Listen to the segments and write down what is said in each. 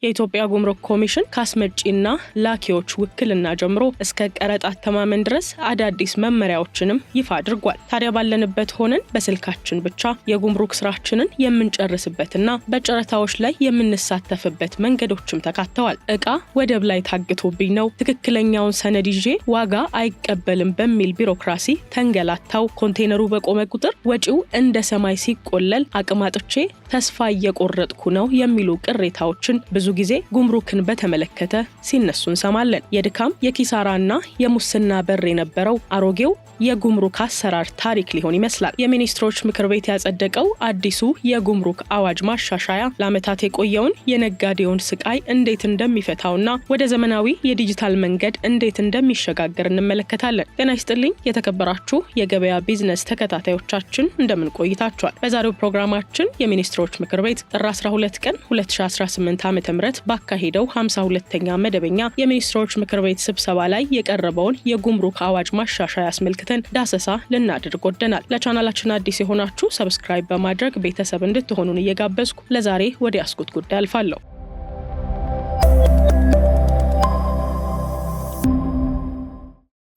የኢትዮጵያ ጉምሩክ ኮሚሽን ካስመጪና ላኪዎች ውክልና ጀምሮ እስከ ቀረጥ አተማመን ድረስ አዳዲስ መመሪያዎችንም ይፋ አድርጓል። ታዲያ ባለንበት ሆነን በስልካችን ብቻ የጉምሩክ ስራችንን የምንጨርስበትና በጨረታዎች ላይ የምንሳተፍበት መንገዶችም ተካተዋል። እቃ ወደብ ላይ ታግቶብኝ ነው፣ ትክክለኛውን ሰነድ ይዤ ዋጋ አይቀበልም በሚል ቢሮክራሲ ተንገላታው፣ ኮንቴነሩ በቆመ ቁጥር ወጪው እንደ ሰማይ ሲቆለል አቅማጥቼ ተስፋ እየቆረጥኩ ነው የሚሉ ቅሬታዎችን ብዙ ጊዜ ጉምሩክን በተመለከተ ሲነሱ እንሰማለን። የድካም የኪሳራና የሙስና በር የነበረው አሮጌው የጉምሩክ አሰራር ታሪክ ሊሆን ይመስላል። የሚኒስትሮች ምክር ቤት ያጸደቀው አዲሱ የጉምሩክ አዋጅ ማሻሻያ ለዓመታት የቆየውን የነጋዴውን ስቃይ እንዴት እንደሚፈታውና ወደ ዘመናዊ የዲጂታል መንገድ እንዴት እንደሚሸጋገር እንመለከታለን። ጤና ይስጥልኝ የተከበራችሁ የገበያ ቢዝነስ ተከታታዮቻችን እንደምን ቆይታችኋል? በዛሬው ፕሮግራማችን የሚኒስትሮች ምክር ቤት ጥር 12 ቀን 2018 ዓ.ም ባካሄደው 52ኛ መደበኛ የሚኒስትሮች ምክር ቤት ስብሰባ ላይ የቀረበውን የጉምሩክ አዋጅ ማሻሻያ አስመልክተን ዳሰሳ ልናደርግ ወደናል። ለቻናላችን አዲስ የሆናችሁ ሰብስክራይብ በማድረግ ቤተሰብ እንድትሆኑን እየጋበዝኩ ለዛሬ ወደ ያስኩት ጉዳይ አልፋለሁ።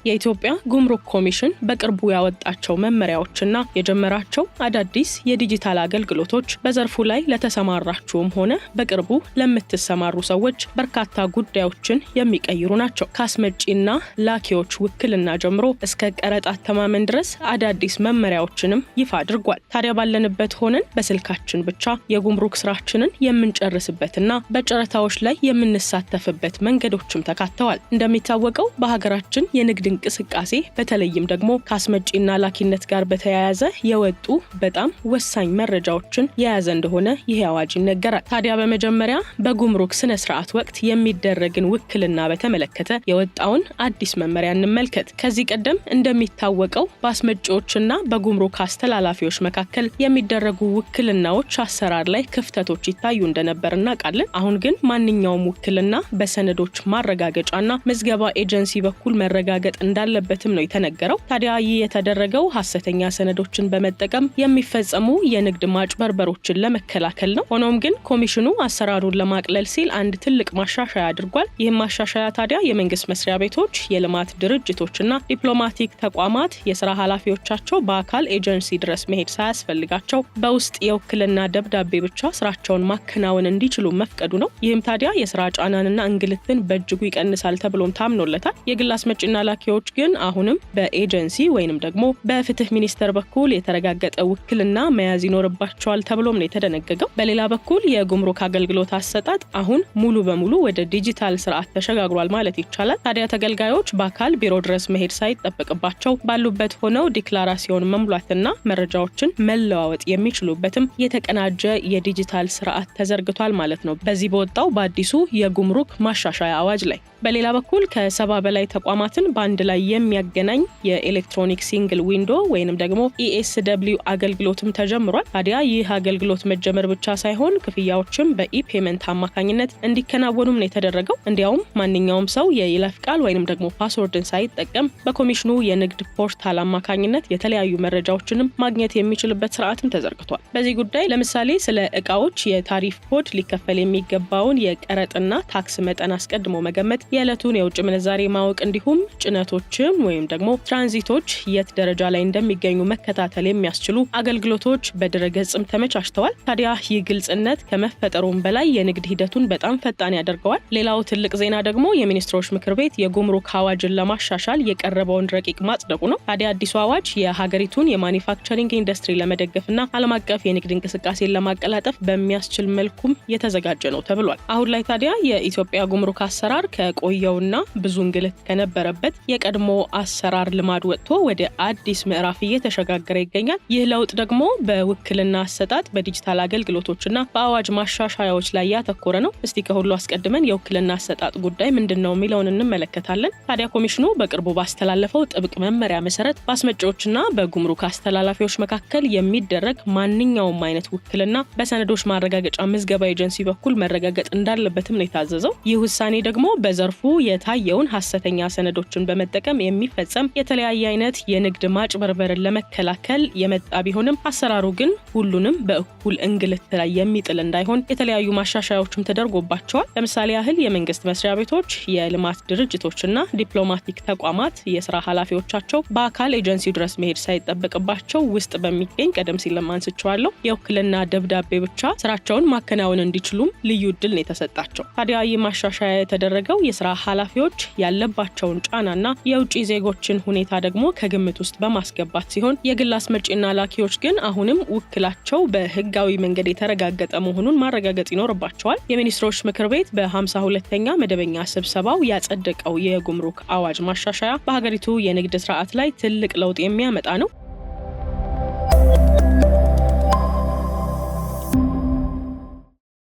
የኢትዮጵያ ጉምሩክ ኮሚሽን በቅርቡ ያወጣቸው መመሪያዎችና የጀመራቸው አዳዲስ የዲጂታል አገልግሎቶች በዘርፉ ላይ ለተሰማራችሁም ሆነ በቅርቡ ለምትሰማሩ ሰዎች በርካታ ጉዳዮችን የሚቀይሩ ናቸው። ካስመጪና ላኪዎች ውክልና ጀምሮ እስከ ቀረጥ አተማመን ድረስ አዳዲስ መመሪያዎችንም ይፋ አድርጓል። ታዲያ ባለንበት ሆነን በስልካችን ብቻ የጉምሩክ ስራችንን የምንጨርስበትና በጨረታዎች ላይ የምንሳተፍበት መንገዶችም ተካተዋል። እንደሚታወቀው በሀገራችን የንግድ እንቅስቃሴ በተለይም ደግሞ ካስመጪና ላኪነት ጋር በተያያዘ የወጡ በጣም ወሳኝ መረጃዎችን የያዘ እንደሆነ ይህ አዋጅ ይነገራል። ታዲያ በመጀመሪያ በጉምሩክ ስነ ስርዓት ወቅት የሚደረግን ውክልና በተመለከተ የወጣውን አዲስ መመሪያ እንመልከት። ከዚህ ቀደም እንደሚታወቀው በአስመጪዎችና በጉምሩክ አስተላላፊዎች መካከል የሚደረጉ ውክልናዎች አሰራር ላይ ክፍተቶች ይታዩ እንደነበር እናውቃለን። አሁን ግን ማንኛውም ውክልና በሰነዶች ማረጋገጫና ምዝገባ ኤጀንሲ በኩል መረጋገጥ እንዳለበትም ነው የተነገረው። ታዲያ ይህ የተደረገው ሐሰተኛ ሰነዶችን በመጠቀም የሚፈጸሙ የንግድ ማጭበርበሮችን ለመከላከል ነው። ሆኖም ግን ኮሚሽኑ አሰራሩን ለማቅለል ሲል አንድ ትልቅ ማሻሻያ አድርጓል። ይህም ማሻሻያ ታዲያ የመንግስት መስሪያ ቤቶች፣ የልማት ድርጅቶችና ዲፕሎማቲክ ተቋማት የስራ ኃላፊዎቻቸው በአካል ኤጀንሲ ድረስ መሄድ ሳያስፈልጋቸው በውስጥ የውክልና ደብዳቤ ብቻ ስራቸውን ማከናወን እንዲችሉ መፍቀዱ ነው። ይህም ታዲያ የስራ ጫናንና እንግልትን በእጅጉ ይቀንሳል ተብሎም ታምኖለታል። የግል አስመጪና ላኪዎች ግን አሁንም በኤጀንሲ ወይንም ደግሞ በፍትህ ሚኒስቴር በኩል የተረጋገጠ ውክልና መያዝ ይኖርባቸዋል ተብሎም ነው የተደነገገው። በሌላ በኩል የጉምሩክ አገልግሎት አሰጣጥ አሁን ሙሉ በሙሉ ወደ ዲጂታል ስርዓት ተሸጋግሯል ማለት ይቻላል። ታዲያ ተገልጋዮች በአካል ቢሮ ድረስ መሄድ ሳይጠበቅባቸው ባሉበት ሆነው ዲክላራሲዮን መሙላትና መረጃዎችን መለዋወጥ የሚችሉበትም የተቀናጀ የዲጂታል ስርዓት ተዘርግቷል ማለት ነው በዚህ በወጣው በአዲሱ የጉምሩክ ማሻሻያ አዋጅ ላይ። በሌላ በኩል ከ70 በላይ ተቋማትን በአንድ ላይ የሚያገናኝ የኤሌክትሮኒክ ሲንግል ዊንዶ ወይንም ደግሞ ESW አገልግሎትም ተጀምሯል። ታዲያ ይህ አገልግሎት መጀመር ብቻ ሳይሆን ክፍያዎችም በኢፔመንት አማካኝነት እንዲከናወኑም ነው የተደረገው። እንዲያውም ማንኛውም ሰው የይለፍ ቃል ወይንም ደግሞ ፓስወርድን ሳይጠቀም በኮሚሽኑ የንግድ ፖርታል አማካኝነት የተለያዩ መረጃዎችንም ማግኘት የሚችልበት ስርዓትም ተዘርግቷል። በዚህ ጉዳይ ለምሳሌ ስለ እቃዎች የታሪፍ ኮድ፣ ሊከፈል የሚገባውን የቀረጥና ታክስ መጠን አስቀድሞ መገመት፣ የዕለቱን የውጭ ምንዛሬ ማወቅ እንዲሁም ጭነቶችም ወይም ደግሞ ትራንዚቶች የት ደረጃ ላይ እንደሚገኙ መከታተል የሚያስችሉ አገልግሎቶች በድረገጽም ተመቻችተዋል። ታዲያ ይህ ግልጽነት ከመፈጠሩም በላይ የንግድ ሂደቱን በጣም ፈጣን ያደርገዋል። ሌላው ትልቅ ዜና ደግሞ የሚኒስትሮች ምክር ቤት የጉምሩክ አዋጅን ለማሻሻል የቀረበውን ረቂቅ ማጽደቁ ነው። ታዲያ አዲሱ አዋጅ የሀገሪቱን የማኒፋክቸሪንግ ኢንዱስትሪ ለመደገፍና ዓለም አቀፍ የንግድ እንቅስቃሴን ለማቀላጠፍ በሚያስችል መልኩም የተዘጋጀ ነው ተብሏል። አሁን ላይ ታዲያ የኢትዮጵያ ጉምሩክ አሰራር ከቆየውና ብዙ እንግልት ከነበረበት የቀድሞ አሰራር ልማድ ወጥቶ ወደ አዲስ ምዕራፍ እየተሸጋገረ ይገኛል። ይህ ለውጥ ደግሞ በውክልና አሰጣጥ፣ በዲጂታል አገልግሎቶችና በአዋጅ ማሻሻያዎች ላይ ያተኮረ ነው። እስቲ ከሁሉ አስቀድመን የውክልና አሰጣጥ ጉዳይ ምንድነው የሚለውን እንመለከታለን። ታዲያ ኮሚሽኑ በቅርቡ ባስተላለፈው ጥብቅ መመሪያ መሰረት በአስመጪዎችና በጉምሩክ አስተላላፊዎች መካከል የሚደረግ ማንኛውም አይነት ውክልና በሰነዶች ማረጋገጫ ምዝገባ ኤጀንሲ በኩል መረጋገጥ እንዳለበትም ነው የታዘዘው። ይህ ውሳኔ ደግሞ በዘርፉ የታየውን ሐሰተኛ ሰነዶችን በመጠቀም የሚፈጸም የተለያየ አይነት የንግድ ማጭበርበርን ለመከላከል የመጣ ቢሆንም አሰራሩ ግን ሁሉንም በእኩል እንግልት ላይ የሚጥል እንዳይሆን የተለያዩ ማሻሻያዎችም ተደርጎባቸዋል። ለምሳሌ ያህል የመንግስት መስሪያ ቤቶች፣ የልማት ድርጅቶችና ዲፕሎማቲክ ተቋማት የስራ ኃላፊዎቻቸው በአካል ኤጀንሲው ድረስ መሄድ ሳይጠበቅባቸው ውስጥ በሚገኝ ቀደም ሲል ለማንስቻለሁ የውክልና ደብዳቤ ብቻ ስራቸውን ማከናወን እንዲችሉም ልዩ እድል ነው የተሰጣቸው። ታዲያ ይህ ማሻሻያ የተደረገው የስራ ኃላፊዎች ያለባቸውን ጫናና የውጭ ዜጎችን ሁኔታ ደግሞ ከግምት ውስጥ በማስገባት ሲሆን የግል አስመጪና ላኪዎች ግን አሁንም ውክላቸው በህጋዊ መንገድ የተረጋገጠ መሆኑን ማረጋገጥ ይኖርባቸዋል። የሚኒስትሮች ምክር ቤት በ52ኛ መደበኛ ስብሰባው ያጸደቀው የጉምሩክ አዋጅ ማሻሻያ በሀገሪቱ የንግድ ስርዓት ላይ ትልቅ ለውጥ የሚያመጣ ነው።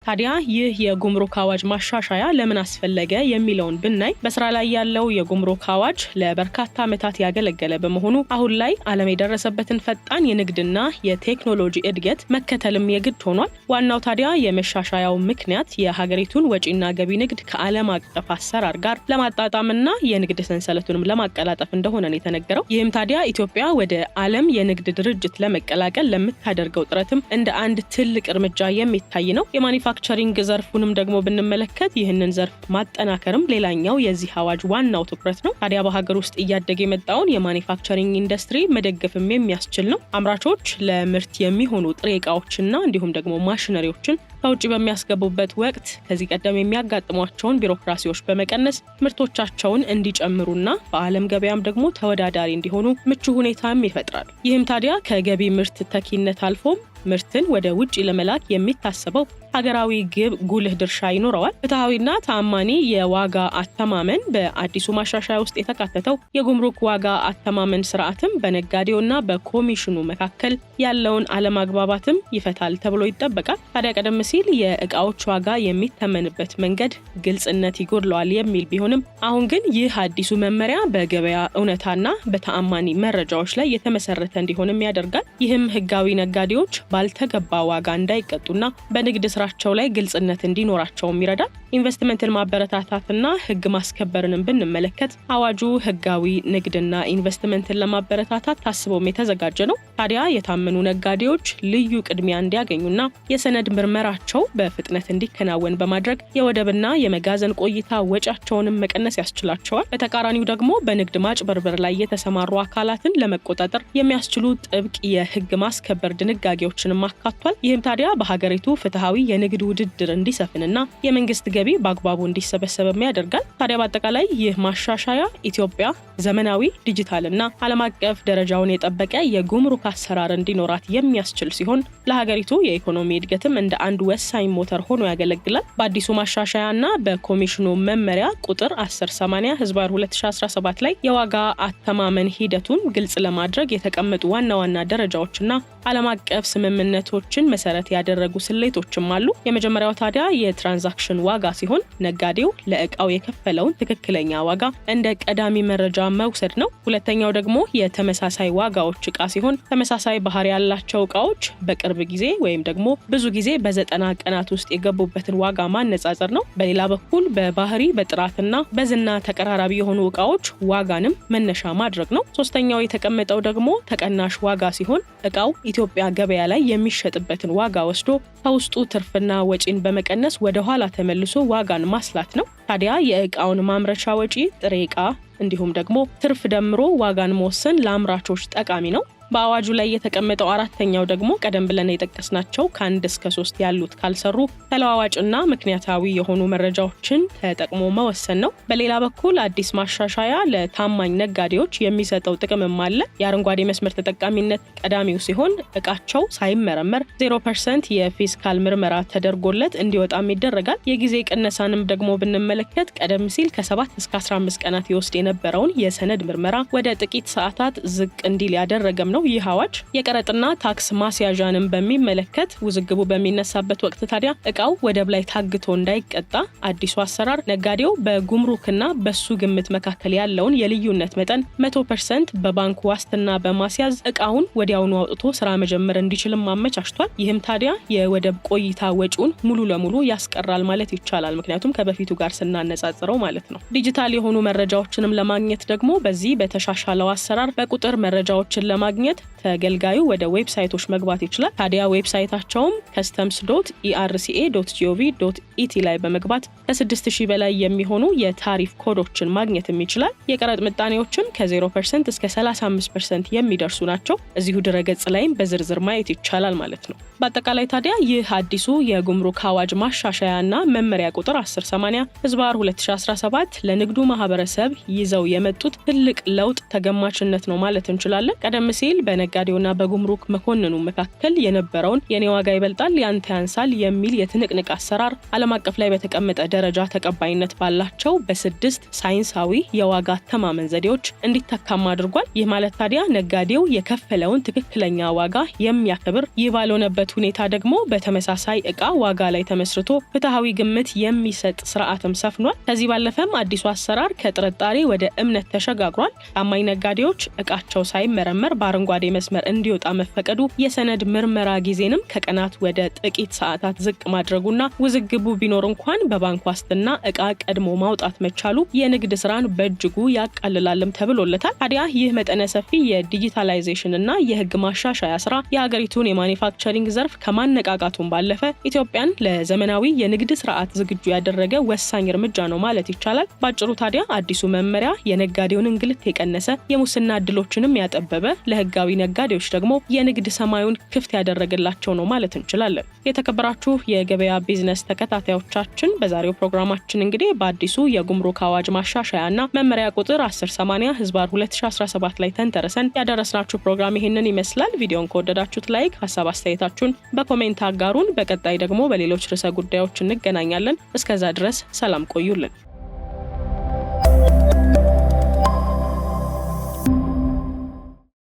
ታዲያ ይህ የጉምሩክ አዋጅ ማሻሻያ ለምን አስፈለገ የሚለውን ብናይ በስራ ላይ ያለው የጉምሩክ አዋጅ ለበርካታ ዓመታት ያገለገለ በመሆኑ አሁን ላይ ዓለም የደረሰበትን ፈጣን የንግድና የቴክኖሎጂ እድገት መከተልም የግድ ሆኗል። ዋናው ታዲያ የመሻሻያው ምክንያት የሀገሪቱን ወጪና ገቢ ንግድ ከዓለም አቀፍ አሰራር ጋር ለማጣጣምና የንግድ ሰንሰለቱንም ለማቀላጠፍ እንደሆነ ነው የተነገረው። ይህም ታዲያ ኢትዮጵያ ወደ ዓለም የንግድ ድርጅት ለመቀላቀል ለምታደርገው ጥረትም እንደ አንድ ትልቅ እርምጃ የሚታይ ነው። ማኑፋክቸሪንግ ዘርፉንም ደግሞ ብንመለከት ይህንን ዘርፍ ማጠናከርም ሌላኛው የዚህ አዋጅ ዋናው ትኩረት ነው። ታዲያ በሀገር ውስጥ እያደገ የመጣውን የማኑፋክቸሪንግ ኢንዱስትሪ መደገፍም የሚያስችል ነው። አምራቾች ለምርት የሚሆኑ ጥሬ ዕቃዎችና እንዲሁም ደግሞ ማሽነሪዎችን ከውጭ በሚያስገቡበት ወቅት ከዚህ ቀደም የሚያጋጥሟቸውን ቢሮክራሲዎች በመቀነስ ምርቶቻቸውን እንዲጨምሩና በዓለም ገበያም ደግሞ ተወዳዳሪ እንዲሆኑ ምቹ ሁኔታም ይፈጥራል። ይህም ታዲያ ከገቢ ምርት ተኪነት አልፎም ምርትን ወደ ውጭ ለመላክ የሚታሰበው ሀገራዊ ግብ ጉልህ ድርሻ ይኖረዋል። ፍትሐዊና ተአማኒ የዋጋ አተማመን በአዲሱ ማሻሻያ ውስጥ የተካተተው የጉምሩክ ዋጋ አተማመን ስርዓትም በነጋዴውና በኮሚሽኑ መካከል ያለውን አለመግባባትም ይፈታል ተብሎ ይጠበቃል። ታዲያ ቀደም ሲል የእቃዎች ዋጋ የሚተመንበት መንገድ ግልጽነት ይጎድለዋል የሚል ቢሆንም አሁን ግን ይህ አዲሱ መመሪያ በገበያ እውነታና በተአማኒ መረጃዎች ላይ የተመሰረተ እንዲሆንም ያደርጋል። ይህም ህጋዊ ነጋዴዎች ባልተገባ ዋጋ እንዳይቀጡና በንግድ ስራቸው ላይ ግልጽነት እንዲኖራቸውም ይረዳል። ኢንቨስትመንትን ማበረታታትና ህግ ማስከበርንም ብንመለከት አዋጁ ህጋዊ ንግድና ኢንቨስትመንትን ለማበረታታት ታስቦም የተዘጋጀ ነው። ታዲያ የታመኑ ነጋዴዎች ልዩ ቅድሚያ እንዲያገኙና የሰነድ ምርመራቸው በፍጥነት እንዲከናወን በማድረግ የወደብና የመጋዘን ቆይታ ወጪያቸውንም መቀነስ ያስችላቸዋል። በተቃራኒው ደግሞ በንግድ ማጭበርበር ላይ የተሰማሩ አካላትን ለመቆጣጠር የሚያስችሉ ጥብቅ የህግ ማስከበር ድንጋጌዎችንም አካቷል። ይህም ታዲያ በሀገሪቱ ፍትሐዊ የንግድ ውድድር እንዲሰፍንና የመንግስት ገቢ በአግባቡ እንዲሰበሰብም ያደርጋል። ታዲያ በአጠቃላይ ይህ ማሻሻያ ኢትዮጵያ ዘመናዊ ዲጂታልና ዓለም አቀፍ ደረጃውን የጠበቀ የጉምሩክ አሰራር እንዲኖራት የሚያስችል ሲሆን ለሀገሪቱ የኢኮኖሚ እድገትም እንደ አንድ ወሳኝ ሞተር ሆኖ ያገለግላል። በአዲሱ ማሻሻያና በኮሚሽኑ መመሪያ ቁጥር 1080/2017 ላይ የዋጋ አተማመን ሂደቱን ግልጽ ለማድረግ የተቀመጡ ዋና ዋና ደረጃዎችና ዓለም አቀፍ ስምምነቶችን መሰረት ያደረጉ ስሌቶችም አሉ። የመጀመሪያው ታዲያ የትራንዛክሽን ዋጋ ሲሆን ነጋዴው ለእቃው የከፈለውን ትክክለኛ ዋጋ እንደ ቀዳሚ መረጃ መውሰድ ነው። ሁለተኛው ደግሞ የተመሳሳይ ዋጋዎች ዕቃ ሲሆን ተመሳሳይ ባህሪ ያላቸው ዕቃዎች በቅርብ ጊዜ ወይም ደግሞ ብዙ ጊዜ በ90 ቀናት ውስጥ የገቡበትን ዋጋ ማነጻጸር ነው። በሌላ በኩል በባህሪ በጥራትና በዝና ተቀራራቢ የሆኑ ዕቃዎች ዋጋንም መነሻ ማድረግ ነው። ሶስተኛው የተቀመጠው ደግሞ ተቀናሽ ዋጋ ሲሆን ዕቃው ኢትዮጵያ ገበያ ላይ የሚሸጥበትን ዋጋ ወስዶ ከውስጡ ትርፍና ወጪን በመቀነስ ወደ ኋላ ተመልሶ ዋጋን ማስላት ነው። ታዲያ የዕቃውን ማምረቻ ወጪ፣ ጥሬ ዕቃ እንዲሁም ደግሞ ትርፍ ደምሮ ዋጋን መወሰን ለአምራቾች ጠቃሚ ነው። በአዋጁ ላይ የተቀመጠው አራተኛው ደግሞ ቀደም ብለን የጠቀስናቸው ከ1 እስከ 3 ያሉት ካልሰሩ ተለዋዋጭና ምክንያታዊ የሆኑ መረጃዎችን ተጠቅሞ መወሰን ነው። በሌላ በኩል አዲስ ማሻሻያ ለታማኝ ነጋዴዎች የሚሰጠው ጥቅምም አለ። የአረንጓዴ መስመር ተጠቃሚነት ቀዳሚው ሲሆን ዕቃቸው ሳይመረመር 0% የፊስካል ምርመራ ተደርጎለት እንዲወጣም ይደረጋል። የጊዜ ቅነሳንም ደግሞ ብንመለከት ቀደም ሲል ከ7 እስከ 15 ቀናት ይወስድ የነበረውን የሰነድ ምርመራ ወደ ጥቂት ሰዓታት ዝቅ እንዲል ያደረገም ነው። ይህ አዋጅ የቀረጥና ታክስ ማስያዣንም በሚመለከት ውዝግቡ በሚነሳበት ወቅት ታዲያ እቃው ወደብ ላይ ታግቶ እንዳይቀጣ አዲሱ አሰራር ነጋዴው በጉምሩክና በሱ ግምት መካከል ያለውን የልዩነት መጠን 100% በባንክ ዋስትና በማስያዝ እቃውን ወዲያውኑ አውጥቶ ስራ መጀመር እንዲችልም አመቻችቷል። ይህም ታዲያ የወደብ ቆይታ ወጪውን ሙሉ ለሙሉ ያስቀራል ማለት ይቻላል። ምክንያቱም ከበፊቱ ጋር ስናነጻጽረው ማለት ነው። ዲጂታል የሆኑ መረጃዎችንም ለማግኘት ደግሞ በዚህ በተሻሻለው አሰራር በቁጥር መረጃዎችን ለማግኘት ተገልጋዩ ወደ ዌብሳይቶች መግባት ይችላል። ታዲያ ዌብሳይታቸውም customs.erca.gov.et ላይ በመግባት ከ6000 በላይ የሚሆኑ የታሪፍ ኮዶችን ማግኘትም ይችላል። የቀረጥ ምጣኔዎችም ከ0% እስከ 35% የሚደርሱ ናቸው። እዚሁ ድረገጽ ላይም በዝርዝር ማየት ይቻላል ማለት ነው። በአጠቃላይ ታዲያ ይህ አዲሱ የጉምሩክ አዋጅ ማሻሻያና መመሪያ ቁጥር 1080/2017 ለንግዱ ማህበረሰብ ይዘው የመጡት ትልቅ ለውጥ ተገማችነት ነው ማለት እንችላለን። ቀደም ሲል በነጋዴውና በጉምሩክ መኮንኑ መካከል የነበረውን የኔ ዋጋ ይበልጣል ያንተ ያንሳል የሚል የትንቅንቅ አሰራር ዓለም አቀፍ ላይ በተቀመጠ ደረጃ ተቀባይነት ባላቸው በ6 ሳይንሳዊ የዋጋ ተማመን ዘዴዎች እንዲተካም አድርጓል። ይህ ማለት ታዲያ ነጋዴው የከፈለውን ትክክለኛ ዋጋ የሚያከብር ይህ ባልሆነበት ሁኔታ ደግሞ በተመሳሳይ እቃ ዋጋ ላይ ተመስርቶ ፍትሃዊ ግምት የሚሰጥ ስርዓትም ሰፍኗል። ከዚህ ባለፈም አዲሱ አሰራር ከጥርጣሬ ወደ እምነት ተሸጋግሯል። ታማኝ ነጋዴዎች እቃቸው ሳይመረመር በአረንጓዴ መስመር እንዲወጣ መፈቀዱ የሰነድ ምርመራ ጊዜንም ከቀናት ወደ ጥቂት ሰዓታት ዝቅ ማድረጉና ውዝግቡ ቢኖር እንኳን በባንክ ዋስትና እቃ ቀድሞ ማውጣት መቻሉ የንግድ ስራን በእጅጉ ያቃልላልም ተብሎለታል። ታዲያ ይህ መጠነ ሰፊ የዲጂታላይዜሽን እና የህግ ማሻሻያ ስራ የሀገሪቱን የማኒፋክቸሪንግ ዘርፍ ከማነቃቃቱም ባለፈ ኢትዮጵያን ለዘመናዊ የንግድ ስርዓት ዝግጁ ያደረገ ወሳኝ እርምጃ ነው ማለት ይቻላል። ባጭሩ ታዲያ አዲሱ መመሪያ የነጋዴውን እንግልት የቀነሰ የሙስና እድሎችንም ያጠበበ ለህጋዊ ነጋዴዎች ደግሞ የንግድ ሰማዩን ክፍት ያደረገላቸው ነው ማለት እንችላለን። የተከበራችሁ የገበያ ቢዝነስ ተከታታዮቻችን በዛሬው ፕሮግራማችን እንግዲህ በአዲሱ የጉምሩክ አዋጅ ማሻሻያና መመሪያ ቁጥር 1080/2017 ላይ ተንተርሰን ያደረስናችሁ ፕሮግራም ይሄንን ይመስላል። ቪዲዮን ከወደዳችሁት ላይክ፣ ሐሳብ አስተያየታችሁን በኮሜንት አጋሩን። በቀጣይ ደግሞ በሌሎች ርዕሰ ጉዳዮች እንገናኛለን። እስከዛ ድረስ ሰላም ቆዩልን።